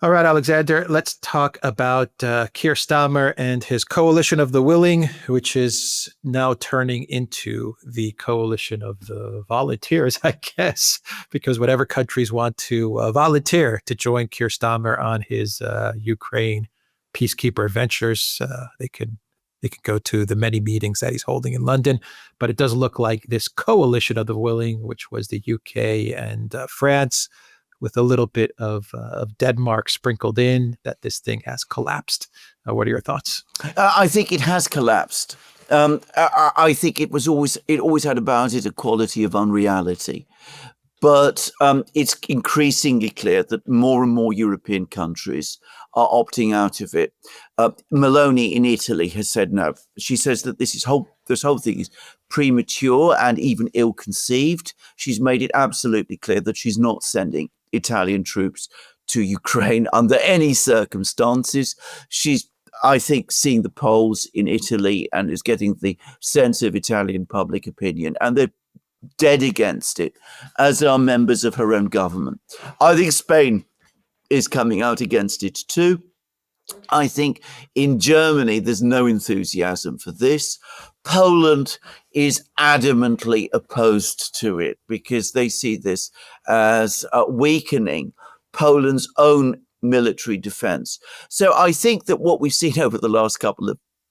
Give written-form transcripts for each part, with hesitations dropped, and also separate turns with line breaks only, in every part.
All right, Alexander, let's talk about Keir Starmer and his coalition of the willing, which is now turning into the coalition of the volunteers, I guess, because whatever countries want to volunteer to join Keir Starmer on his Ukraine peacekeeper ventures, they can go to the many meetings that he's holding in London. But it does look like this coalition of the willing, which was the UK and France, with a little bit of Denmark sprinkled in, that this thing has collapsed. What are your thoughts?
I think it has collapsed. I think it always had about it a quality of unreality. But it's increasingly clear that more and more European countries are opting out of it. Meloni in Italy has said no. She says that this whole thing is premature and even ill-conceived. She's made it absolutely clear that she's not sending Italian troops to Ukraine under any circumstances. She's, I think, seeing the polls in Italy and is getting the sense of Italian public opinion, and they're dead against it, as are members of her own government. I think Spain is coming out against it too. I think in Germany, there's no enthusiasm for this. Poland is adamantly opposed to it because they see this as weakening Poland's own military defense. So I think that what we've seen over the last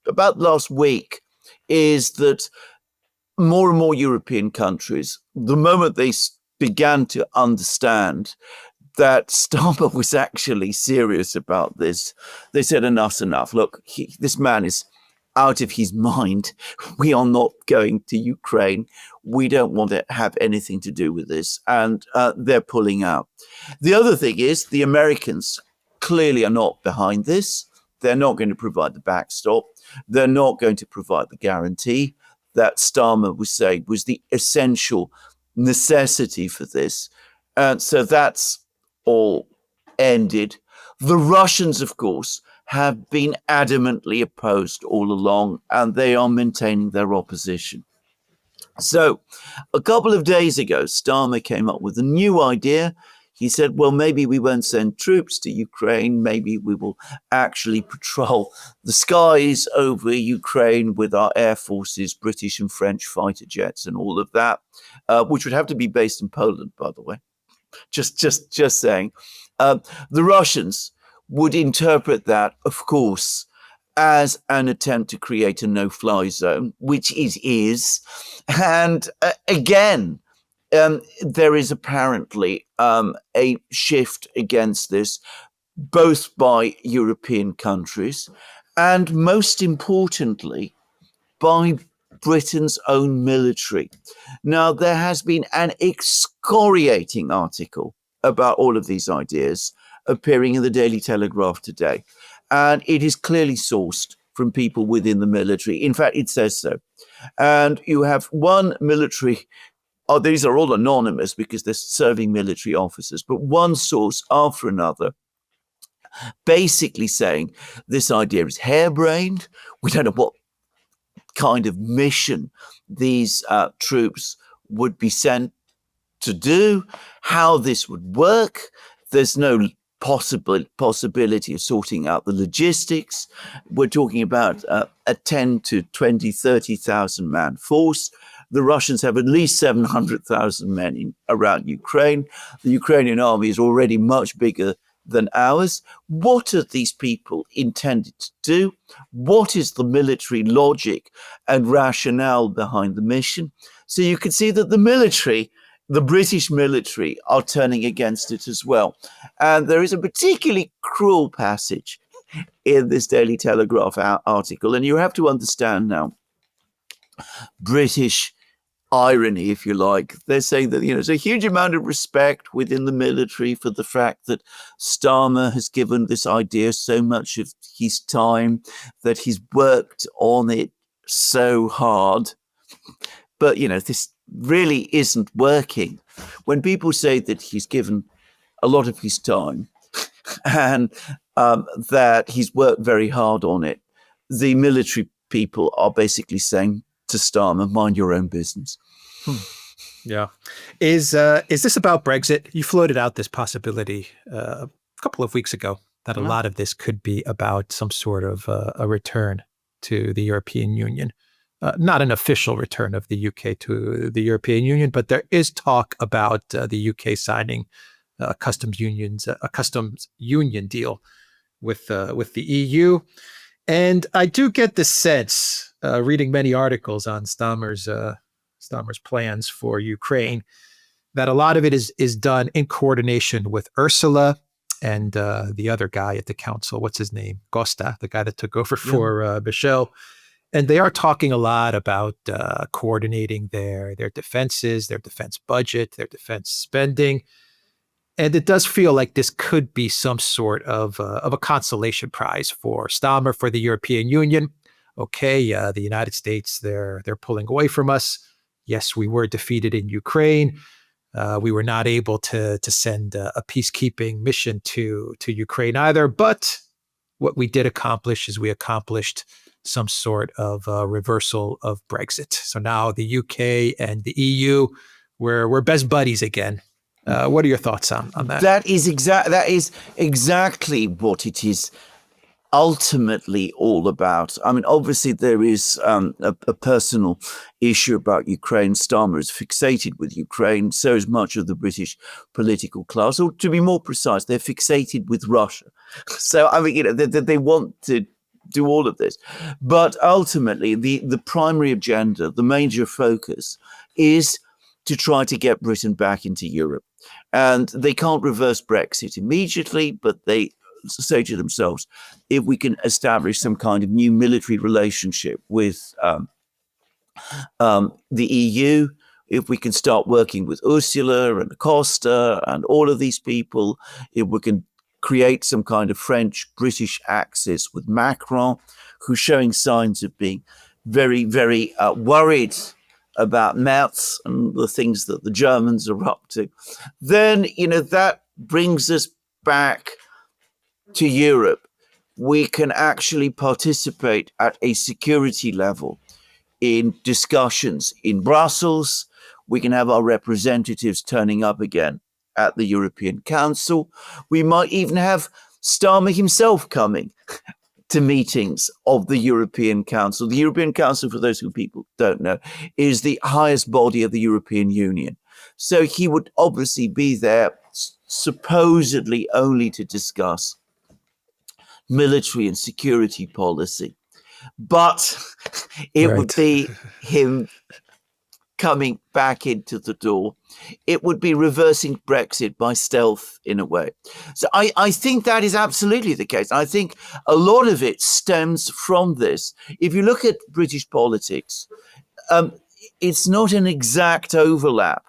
about last week, is that more and more European countries, the moment they began to understand that Starmer was actually serious about this, they said, enough's enough. Look, this man is out of his mind. We are not going to Ukraine. We don't want to have anything to do with this. And they're pulling out. The other thing is the Americans clearly are not behind this. They're not going to provide the backstop. They're not going to provide the guarantee that Starmer was saying was the essential necessity for this. And so that's all ended. The Russians, of course, have been adamantly opposed all along, and they are maintaining their opposition. So a couple of days ago, Starmer came up with a new idea. He said, well, maybe we won't send troops to Ukraine. Maybe we will actually patrol the skies over Ukraine with our air forces, British and French fighter jets and all of that, which would have to be based in Poland, by the way. Just saying. The Russians would interpret that, of course, as an attempt to create a no-fly zone, which it is. And again, there is apparently a shift against this, both by European countries and, most importantly, by Britain's own military. Now, there has been an excoriating article about all of these ideas appearing in the Daily Telegraph today, and it is clearly sourced from people within the military. In fact, it says so. And you have one military, these are all anonymous because they're serving military officers, but one source after another basically saying this idea is harebrained. We don't know what kind of mission these troops would be sent to do, how this would work. There's no possibility of sorting out the logistics. We're talking about a 10 to 20, 30,000 man force. The Russians have at least 700,000 men around Ukraine. The Ukrainian army is already much bigger than ours. What are these people intended to do? What is the military logic and rationale behind the mission? So you can see that the military, the British military, are turning against it as well. And there is a particularly cruel passage in this Daily Telegraph article. And you have to understand now, British irony, if you like. They're saying that, there's a huge amount of respect within the military for the fact that Starmer has given this idea so much of his time, that he's worked on it so hard. But, this really isn't working. When people say that he's given a lot of his time and that he's worked very hard on it, the military people are basically saying to Starmer, mind your own business.
Yeah. Is this about Brexit? You floated out this possibility a couple of weeks ago that a lot of this could be about some sort of a return to the European Union. Not an official return of the UK to the European Union, but there is talk about the UK signing a customs union deal with the EU. And I do get the sense, reading many articles on Starmer's plans for Ukraine, that a lot of it is done in coordination with Ursula and the other guy at the council. What's his name? Costa, the guy that took over for Michel. And they are talking a lot about coordinating their defenses, their defense budget, their defense spending. And it does feel like this could be some sort of a consolation prize for Starmer, for the European Union. Okay, the United States, they're pulling away from us. Yes, we were defeated in Ukraine. We were not able to send a peacekeeping mission to Ukraine either. But what we did accomplish is we accomplished some sort of reversal of Brexit. So now the UK and the EU, we're best buddies again. What are your thoughts on that?
That is exactly what it is ultimately all about. I mean, obviously there is a personal issue about Ukraine. Starmer is fixated with Ukraine. So is much of the British political class. Or to be more precise, they're fixated with Russia. So I mean, they want to do all of this, but ultimately the primary agenda, the major focus, is to try to get Britain back into Europe. And they can't reverse Brexit immediately, but they say to themselves, if we can establish some kind of new military relationship with the EU, if we can start working with Ursula and Costa and all of these people, if we can create some kind of French-British axis with Macron, who's showing signs of being very, very worried about Merz and the things that the Germans are up to, then, that brings us back to Europe. We can actually participate at a security level in discussions in Brussels. We can have our representatives turning up again at the European Council. We might even have Starmer himself coming to meetings of the European Council. The European Council, for those who people don't know, is the highest body of the European Union. So he would obviously be there supposedly only to discuss military and security policy. But it would be him coming back into the door. It would be reversing Brexit by stealth in a way. So I think that is absolutely the case. I think a lot of it stems from this. If you look at British politics, it's not an exact overlap,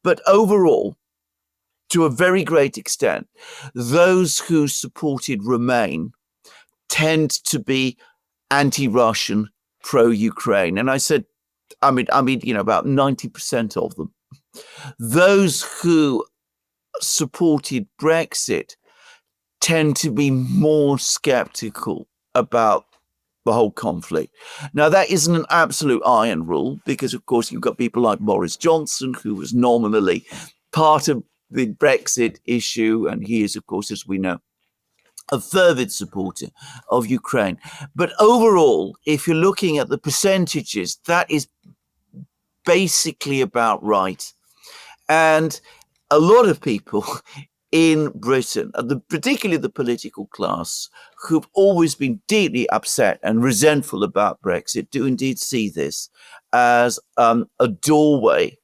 but overall, to a very great extent, those who supported Remain tend to be anti-Russian, pro-Ukraine. And I said, I mean, about 90% of them. Those who supported Brexit tend to be more skeptical about the whole conflict. Now, that isn't an absolute iron rule, because, of course, you've got people like Boris Johnson, who was nominally part of the Brexit issue, and he is, of course, as we know, a fervid supporter of Ukraine. But overall, if you're looking at the percentages, that is basically about right. And a lot of people in Britain, particularly the political class, who've always been deeply upset and resentful about Brexit, do indeed see this as a doorway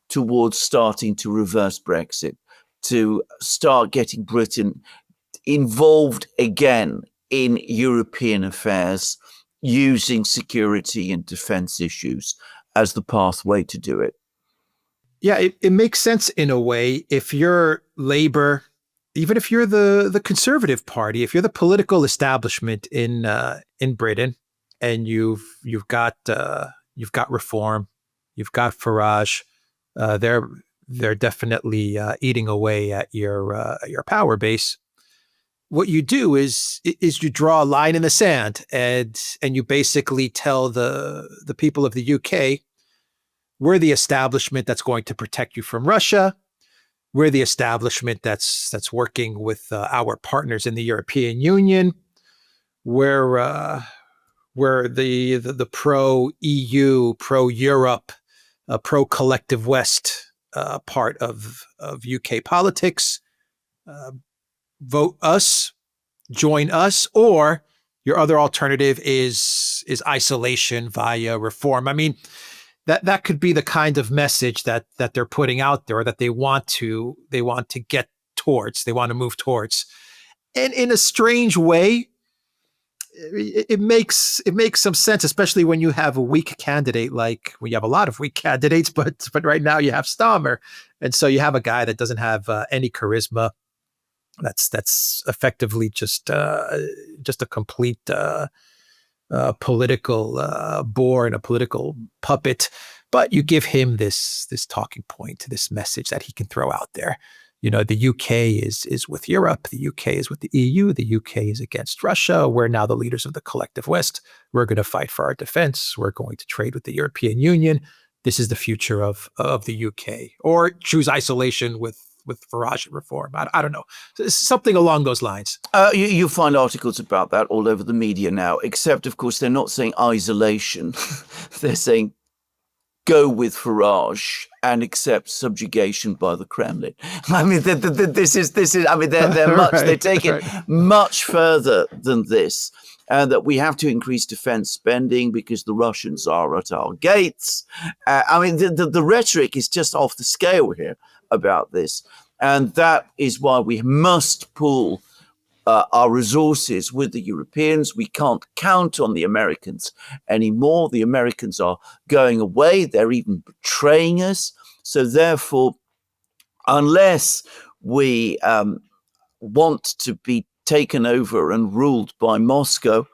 towards starting to reverse Brexit, to start getting Britain involved again in European affairs, using security and defense issues as the pathway to do it.
Yeah, it makes sense in a way. If you're Labour, even if you're the Conservative Party, if you're the political establishment in Britain, and you've got Reform, you've got Farage, they're definitely eating away at your power base. What you do is you draw a line in the sand, and you basically tell the people of the UK, we're the establishment that's going to protect you from Russia. we're the establishment that's working with our partners in the European Union. We're the pro EU, pro Europe, pro collective West part of UK politics. Vote us, join us, or your other alternative is isolation via reform. I mean, that could be the kind of message that they're putting out there, or that they want to get towards, they want to move towards. And in a strange way, it makes some sense, especially when you have a weak candidate, like when you have a lot of weak candidates, but right now you have Starmer, and so you have a guy that doesn't have any charisma. That's effectively just a complete political bore and a political puppet. But you give him this talking point, this message that he can throw out there. You know, the UK is with Europe, the UK is with the EU, the UK is against Russia. We're now the leaders of the collective West. We're going to fight for our defense. We're going to trade with the European Union. This is the future of the UK. Or choose isolation with Farage and reform. I don't know. Something along those lines.
You find articles about that all over the media now, except, of course, they're not saying isolation. They're saying go with Farage and accept subjugation by the Kremlin. I mean, this is. I mean, they're much. They take it much further than this, and that we have to increase defense spending because the Russians are at our gates. I mean, the rhetoric is just off the scale here about this, and that is why we must pool our resources with the Europeans. We can't count on the Americans anymore. The Americans are going away. They're even betraying us. So therefore, unless we want to be taken over and ruled by Moscow,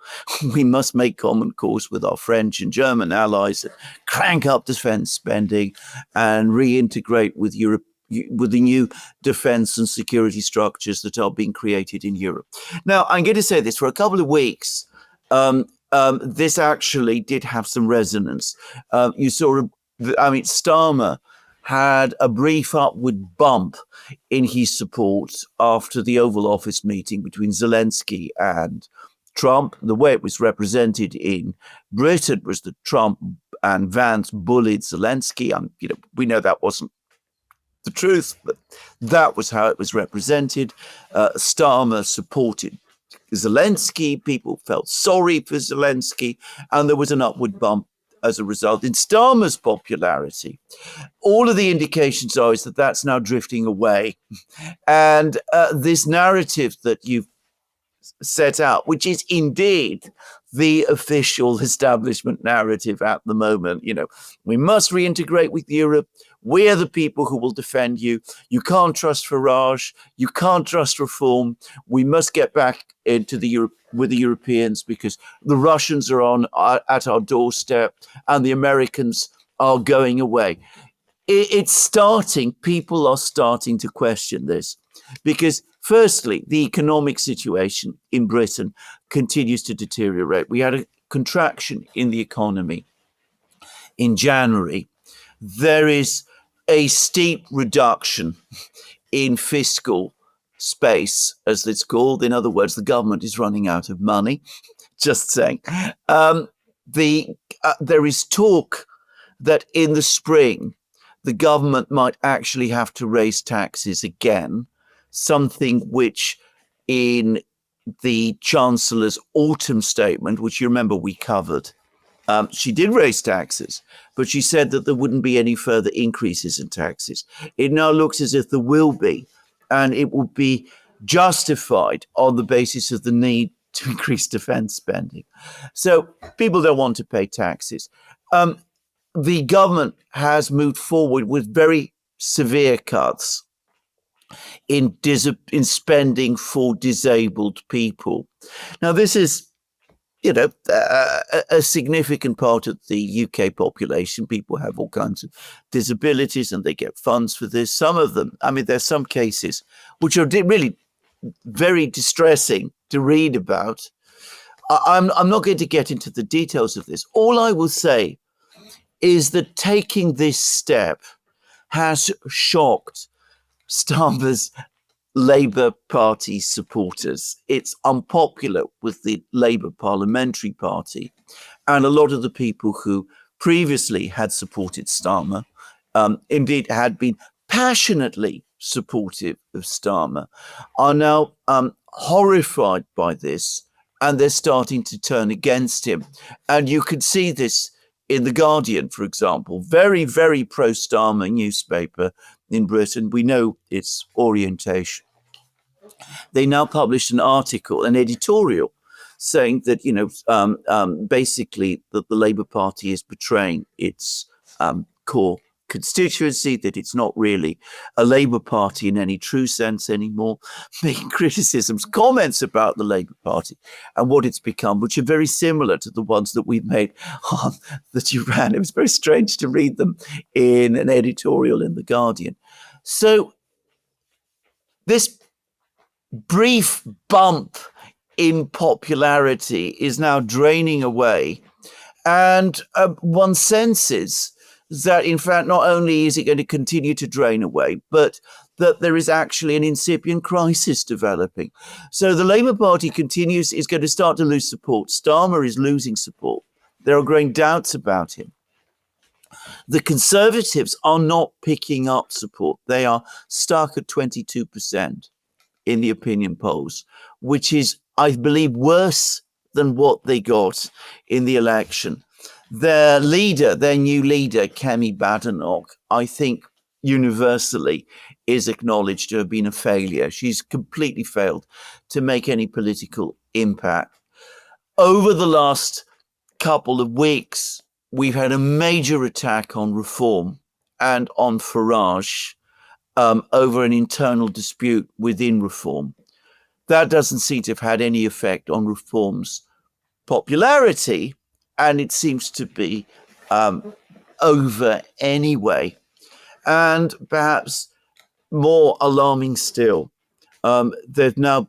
we must make common cause with our French and German allies, crank up defense spending and reintegrate with Europe, with the new defense and security structures that are being created in Europe. Now, I'm going to say this, for a couple of weeks, this actually did have some resonance. You saw, Starmer had a brief upward bump in his support after the Oval Office meeting between Zelensky and Trump. The way it was represented in Britain was that Trump and Vance bullied Zelensky. We know that wasn't the truth, but that was how it was represented. Starmer supported Zelensky. People felt sorry for Zelensky, and there was an upward bump as a result in Starmer's popularity. All of the indications are is that that's now drifting away. And this narrative that you've set out, which is indeed the official establishment narrative at the moment. We must reintegrate with Europe. We're the people who will defend you. You can't trust Farage. You can't trust reform. We must get back into with the Europeans because the Russians are at our doorstep and the Americans are going away. It's starting. People are starting to question this because, firstly, the economic situation in Britain continues to deteriorate. We had a contraction in the economy in January. There is a steep reduction in fiscal space, as it's called. In other words, the government is running out of money. Just saying. There is talk that in the spring, the government might actually have to raise taxes again, something which in the Chancellor's autumn statement, which you remember we covered, she did raise taxes, but she said that there wouldn't be any further increases in taxes. It now looks as if there will be, and it will be justified on the basis of the need to increase defense spending. So people don't want to pay taxes. The government has moved forward with very severe cuts in spending for disabled people. Now, this is, a significant part of the UK population. People have all kinds of disabilities and they get funds for this. Some of them, there's some cases which are really very distressing to read about. I'm not going to get into the details of this. All I will say is that taking this step has shocked Starmer's Labour Party supporters. It's unpopular with the Labour Parliamentary Party. And a lot of the people who previously had supported Starmer, indeed had been passionately supportive of Starmer, are now horrified by this, and they're starting to turn against him. And you could see this in The Guardian, for example, very, very pro-Starmer newspaper in Britain. We know its orientation. They now published an article, an editorial, saying that, basically that the Labour Party is betraying its core constituency, that it's not really a Labour Party in any true sense anymore, making criticisms, comments about the Labour Party and what it's become, which are very similar to the ones that we've made on the Duran. It was very strange to read them in an editorial in The Guardian. So this brief bump in popularity is now draining away. And one senses that, in fact, not only is it going to continue to drain away, but that there is actually an incipient crisis developing. So the Labour Party is going to start to lose support. Starmer is losing support. There are growing doubts about him. The Conservatives are not picking up support. They are stuck at 22% in the opinion polls, which is, I believe, worse than what they got in the election. Their new leader, Kemi Badenoch, I think universally is acknowledged to have been a failure. She's completely failed to make any political impact. Over the last couple of weeks, we've had a major attack on Reform and on Farage over an internal dispute within Reform. That doesn't seem to have had any effect on Reform's popularity, and it seems to be over anyway. And perhaps more alarming still, there's now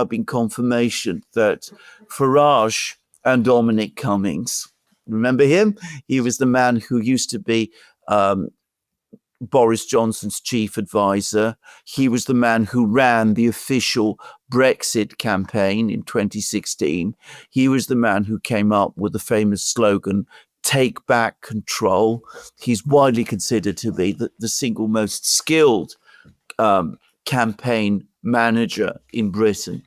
been confirmation that Farage and Dominic Cummings, remember him? He was the man who used to be Boris Johnson's chief advisor. He was the man who ran the official Brexit campaign in 2016. He was the man who came up with the famous slogan, "Take back control." He's widely considered to be the single most skilled campaign manager in Britain.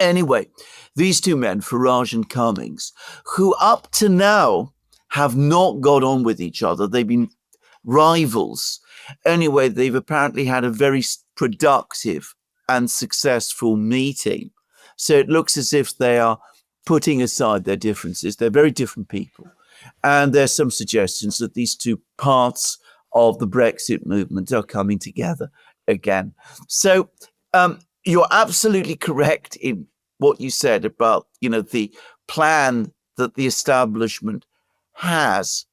Anyway, these two men, Farage and Cummings, who up to now have not got on with each other, they've been rivals. Anyway, they've apparently had a very productive and successful meeting. So it looks as if they are putting aside their differences. They're very different people. And there's some suggestions that these two parts of the Brexit movement are coming together again. So you're absolutely correct in what you said about, the plan that the establishment has.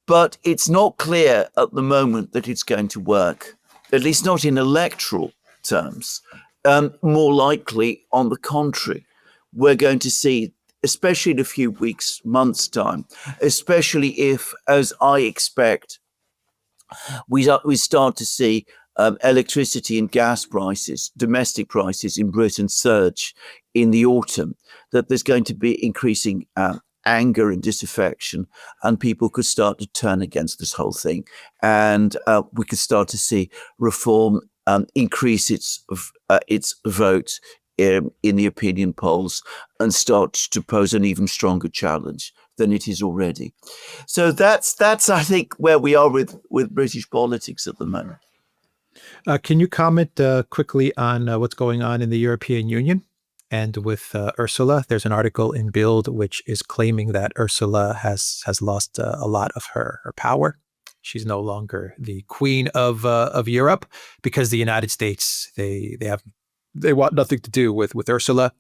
But it's not clear at the moment that it's going to work, at least not in electoral terms. More likely, on the contrary, we're going to see, especially in a few weeks, months' time, especially if, as I expect, we start to see electricity and gas prices, domestic prices in Britain surge in the autumn, that there's going to be increasing anger and disaffection, and people could start to turn against this whole thing. And we could start to see Reform increase its vote in the opinion polls and start to pose an even stronger challenge than it is already. So that's I think, where we are with British politics at the moment.
Can you comment quickly on what's going on in the European Union and with Ursula? There's an article in Bild which is claiming that Ursula has lost a lot of her power. She's no longer the queen of Europe because the United States, they want nothing to do with Ursula.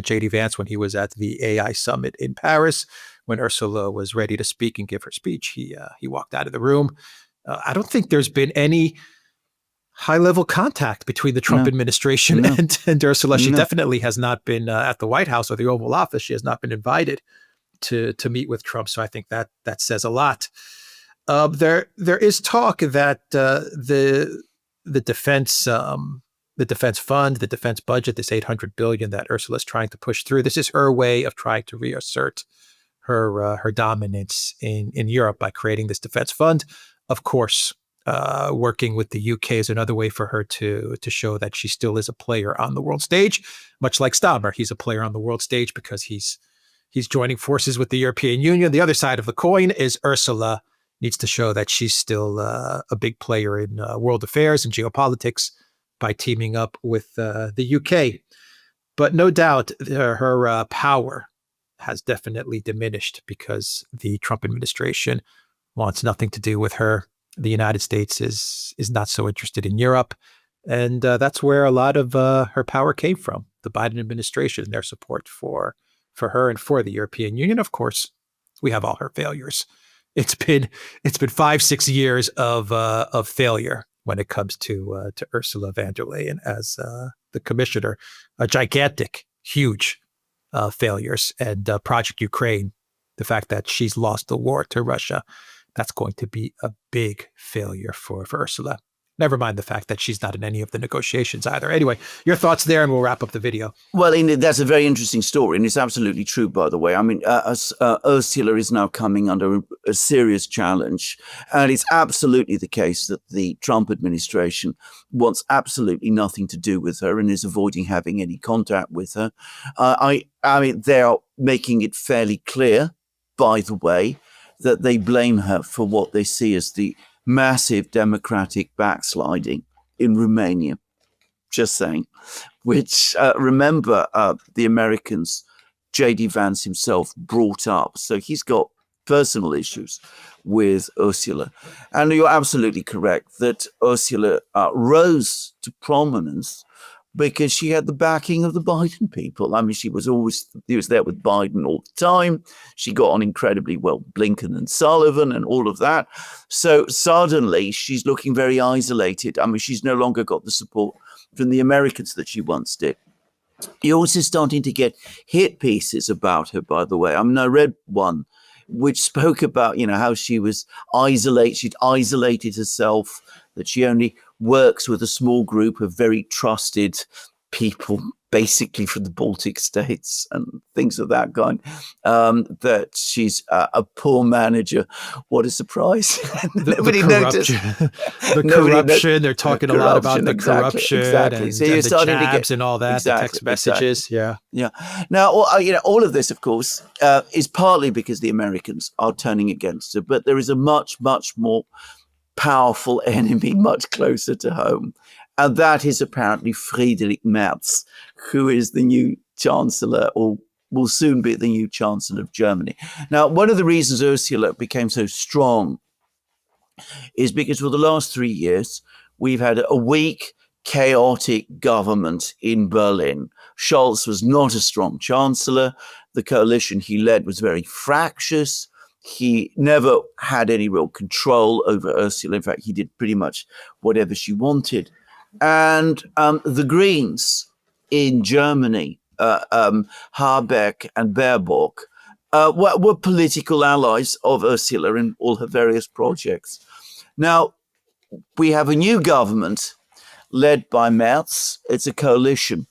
J.D. Vance, when he was at the AI summit in Paris, when Ursula was ready to speak and give her speech, he walked out of the room. I don't think there's been any high-level contact between the Trump administration and Ursula. She definitely has not been at the White House or the Oval Office. She has not been invited to meet with Trump. So I think that says a lot. There is talk that the the defense fund, the defense budget, this 800 billion that Ursula is trying to push through. This is her way of trying to reassert her dominance in Europe by creating this defense fund. Of course, working with the UK is another way for her to show that she still is a player on the world stage, much like Starmer. He's a player on the world stage because he's joining forces with the European Union. The other side of the coin is Ursula needs to show that she's still a big player in world affairs and geopolitics by teaming up with the UK. But no doubt her power has definitely diminished because the Trump administration wants nothing to do with her. The United States is not so interested in Europe. And that's where a lot of her power came from, the Biden administration and their support for her and for the European Union. Of course, we have all her failures. It's been 5-6 years of failure when it comes to Ursula von der Leyen as the commissioner. A gigantic, huge failures. And Project Ukraine, the fact that she's lost the war to Russia, that's going to be a big failure for Ursula. Never mind the fact that she's not in any of the negotiations either. Anyway, your thoughts there, and we'll wrap up the video.
Well, that's a very interesting story, and it's absolutely true, by the way. I mean, Ursula is now coming under a serious challenge, and it's absolutely the case that the Trump administration wants absolutely nothing to do with her and is avoiding having any contact with her. I mean, they are making it fairly clear, by the way, that they blame her for what they see as the massive democratic backsliding in Romania. Just saying. Which, remember, the Americans, J.D. Vance himself brought up. So he's got personal issues with Ursula. And you're absolutely correct that Ursula rose to prominence because she had the backing of the Biden people. I mean, she was there with Biden all the time. She got on incredibly well, Blinken and Sullivan and all of that. So suddenly she's looking very isolated. I mean, she's no longer got the support from the Americans that she once did. You're also starting to get hit pieces about her, by the way. I mean, I read one which spoke about, how she was isolated. She'd isolated herself, that she only works with a small group of very trusted people, basically from the Baltic states and things of that kind, that she's a poor manager. What a surprise. Nobody noticed.
The corruption. They're talking a lot about the corruption
exactly.
And,
so you're
and the
starting
jabs
to get,
and all that, the text messages.
Exactly. Yeah. Now, all of this, of course, is partly because the Americans are turning against her, but there is a much, much more powerful enemy much closer to home. And that is apparently Friedrich Merz, who is the new chancellor, or will soon be the new chancellor of Germany. Now, one of the reasons Ursula became so strong is because for the last 3 years, we've had a weak, chaotic government in Berlin. Scholz was not a strong chancellor. The coalition he led was very fractious. He never had any real control over Ursula. In fact, he did pretty much whatever she wanted. And the Greens in Germany, Habeck and Baerbock, were political allies of Ursula in all her various projects. Now, we have a new government led by Merz. It's a coalition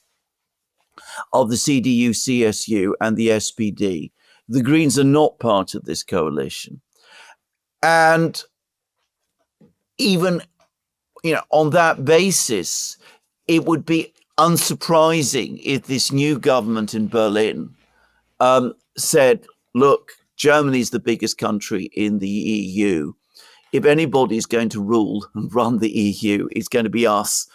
of the CDU, CSU, and the SPD. The Greens are not part of this coalition. And even, on that basis, it would be unsurprising if this new government in Berlin said, look, Germany's the biggest country in the EU. If anybody's going to rule and run the EU, it's going to be us.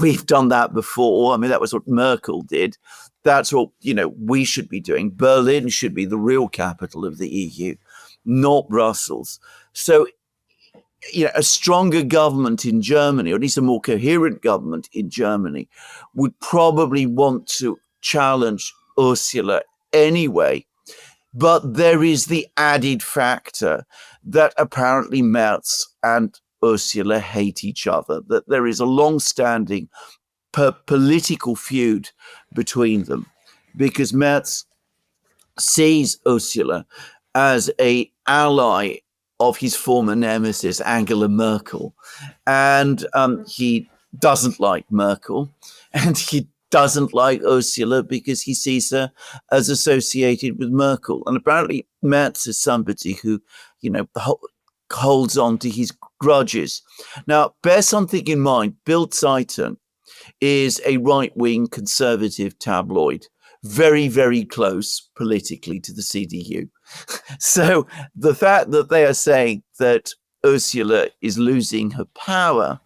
We've done that before. I mean, that was what Merkel did. That's what, we should be doing. Berlin should be the real capital of the EU, not Brussels. So, a stronger government in Germany, or at least a more coherent government in Germany, would probably want to challenge Ursula anyway. But there is the added factor that apparently Merz and Ursula hate each other, that there is a long-standing political feud between them, because Merz sees Ursula as an ally of his former nemesis, Angela Merkel. And he doesn't like Merkel, and he doesn't like Ursula because he sees her as associated with Merkel. And apparently Merz is somebody who, holds on to his grudges. Now, bear something in mind. Bild Zeitung is a right-wing conservative tabloid, very, very close politically to the CDU. So the fact that they are saying that Ursula is losing her power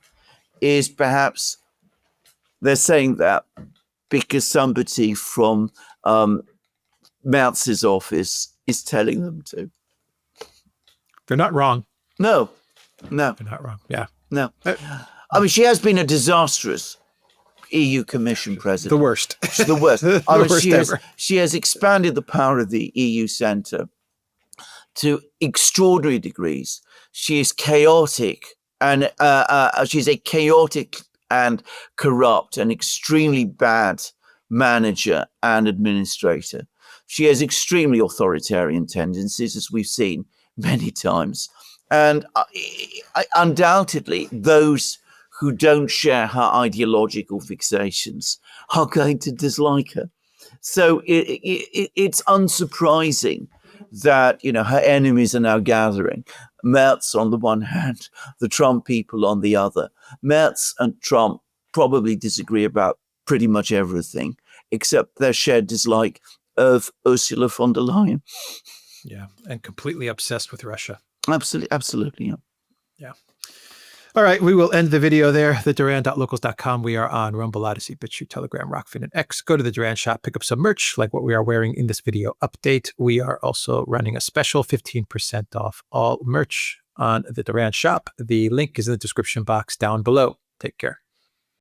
is perhaps they're saying that because somebody from Merz's office is telling them to.
They're not wrong.
No.
They're not wrong. Yeah.
No. I mean, she has been a disastrous EU Commission president.
The worst.
She's the worst.
The worst ever.
She has expanded the power of the EU Centre to extraordinary degrees. She is chaotic, and she's a chaotic and corrupt and extremely bad manager and administrator. She has extremely authoritarian tendencies, as we've seen many times. And undoubtedly, those who don't share her ideological fixations are going to dislike her. So it's unsurprising that, her enemies are now gathering. Merz on the one hand, the Trump people on the other. Merz and Trump probably disagree about pretty much everything, except their shared dislike of Ursula von der Leyen.
Yeah, and completely obsessed with Russia.
Absolutely, yeah.
Yeah. All right, we will end the video there. TheDuran.locals.com. We are on Rumble, Odyssey, BitChute, Telegram, Rockfin, and X. Go to the Duran shop, pick up some merch like what we are wearing in this video update. We are also running a special 15% off all merch on the Duran shop. The link is in the description box down below. Take care.